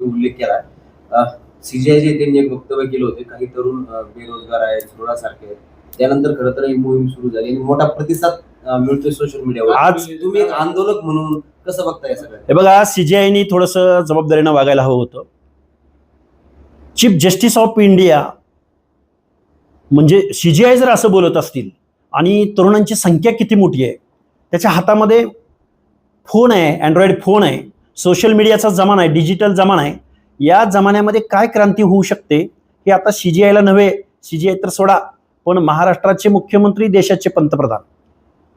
तुम्ही उल्लेख केला. सीजीआय जे त्यांनी एक वक्तव्य केलं होते, काही तरुण बेरोजगार आहेत, सोडासारखे आहेत. त्यानंतर खरं तर ही मोहीम सुरू झाली आणि मोठा प्रतिसाद मिळतोय सोशल मीडियावर. आज तुम्ही एक आंदोलक म्हणून कसं बघताय सगळं? हे बघा, सीजीआयनी थोडंसं जबाबदारीनं वागायला हवं होतं. चीफ जस्टिस ऑफ इंडिया म्हणजे सीजीआय जर असं बोलत असतील आणि तरुणांची संख्या किती मोठी आहे, त्याच्या हातामध्ये फोन आहे, अँड्रॉइड फोन आहे, सोशल मीडियाचा जमाना आहे, डिजिटल जमाना आहे. या जमान्यामध्ये काय क्रांती होऊ शकते हे आता सीजीआयला नव्हे, सीजीआय तर सोडा, पण महाराष्ट्राचे मुख्यमंत्री, देशाचे पंतप्रधान,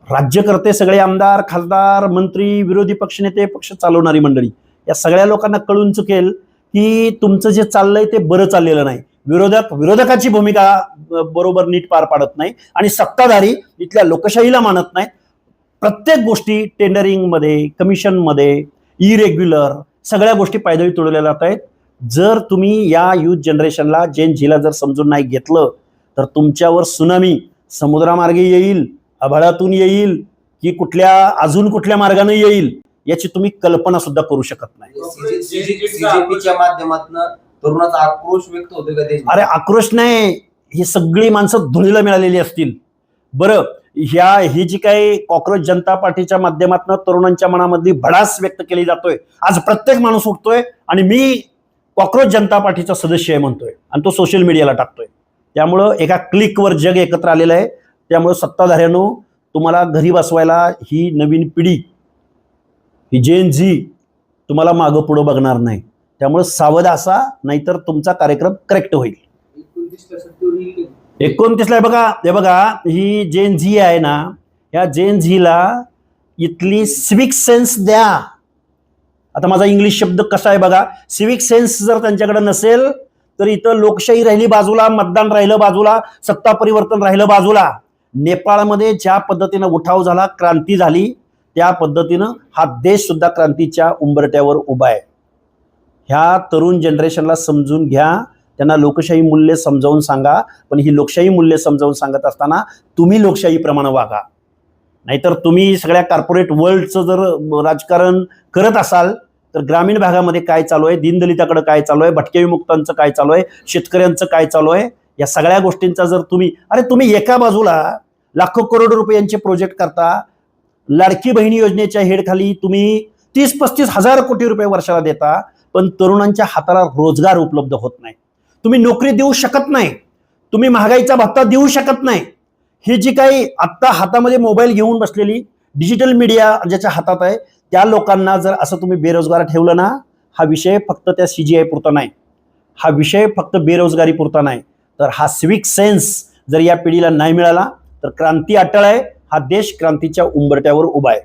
राज्यकर्ते, सगळे आमदार, खासदार, मंत्री, विरोधी पक्षनेते, पक्ष चालवणारी मंडळी, या सगळ्या लोकांना कळून चुकेल की तुमचं जे चाललंय ते बरं चाललेलं नाही. विरोधकाची भूमिका बरोबर नीट पार पाडत नाही आणि सत्ताधारी इथल्या लोकशाहीला मानत नाहीत. प्रत्येक गोष्टी टेंडरिंगमध्ये, कमिशनमध्ये, इरेग्युलर सगळ्या गोष्टी पायदळी तोडल्या जात आहेत. जर तुम्ही या युथ जनरेशनला, जेन झीला जर समजून नाही घेतलं तर तुमच्यावर सुनामी समुद्रामार्गे येईल, आभाळातून येईल की अजून कुठल्या मार्गाने येईल याची तुम्ही कल्पना सुद्धा करू शकत नाही. सीजेपीच्या माध्यमातून तरुणाचा आक्रोश व्यक्त होतोय का देश? अरे आक्रोश नाही, ही सगळी माणसं धुळीला मिळालेली असतील. बरं, ही जी काही कॉक्रोच जनता पार्टीच्या माध्यमातून तरुणांच्या मनामधली भडास व्यक्त केली जातोय, आज प्रत्येक माणूस उठतोय आणि मी कॉक्रोच जनता पार्टीचा सदस्य आहे म्हणतोय आणि तो सोशल मीडियाला टाकतोय. त्यामुळं एका क्लिकवर जग एकत्र आलेलं आहे. त्यामुळे सत्ताधाऱ्यांनो, तुम्हाला घरी बसवायला ही नवीन पिढी, ही जेन झी तुम्हाला मागं पुढं बघणार नाही. त्यामुळे सावध असा, नाहीतर तुमचा कार्यक्रम करेक्ट होईल. 29ला हे बघा, ही जेन झी आहे ना, या जेन झीला इथली सिविक सेन्स द्या. आता माझा इंग्लिश शब्द कसा आहे बघा, सिविक सेन्स जर त्यांच्याकडे नसेल तर इथं लोकशाही राहिली बाजूला, मतदान राहिलं बाजूला, सत्ता परिवर्तन राहिलं बाजूला. नेपाळमध्ये ज्या पद्धतीनं उठाव झाला, क्रांती झाली, त्या पद्धतीनं हा देश सुद्धा क्रांतीच्या उंबरट्यावर उभा आहे. ह्या तरुण जनरेशनला समजून घ्या, त्यांना लोकशाही मूल्य समजावून सांगा. पण ही लोकशाही मूल्य समजावून सांगत असताना तुम्ही लोकशाहीप्रमाणे वागा. नाहीतर तुम्ही सगळ्या कॉर्पोरेट वर्ल्डचं जर राजकारण करत असाल तर ग्रामीण भागामध्ये काय चालू आहे, दीनदलिताकडे काय चालू आहे, भटक्या विमुक्तांचं काय चालू आहे, शेतकऱ्यांचं काय चालू आहे, या सगळ्या गोष्टींचा जर तुम्ही एका बाजूला लाखो करोड रुपयांचे प्रोजेक्ट करता, लाडकी बहिणी योजनेच्या हेडखाली तुम्ही 30-35 हजार कोटी रुपये वर्षाला देता, पण तरुणांच्या हाताला रोजगार उपलब्ध होत नाही. तुम्ही नोकरी देऊ शकत नाही, तुम्ही महागाईचा भत्ता देऊ शकत नाही. ही जी काही आत्ता हातामध्ये मोबाईल घेऊन बसलेली डिजिटल मीडिया ज्याच्या हातात आहे, त्या लोकांना जर असं तुम्ही बेरोजगार ठेवलं ना, हा विषय फक्त त्या सीजीआय पुरता नाही, हा विषय फक्त बेरोजगारी पुरता नाही, तर हा सिविक सेन्स जर या पिढीला नाही मिळाला तर क्रांती अटळ आहे. हा देश क्रांतीच्या उंबरट्यावर उभा आहे.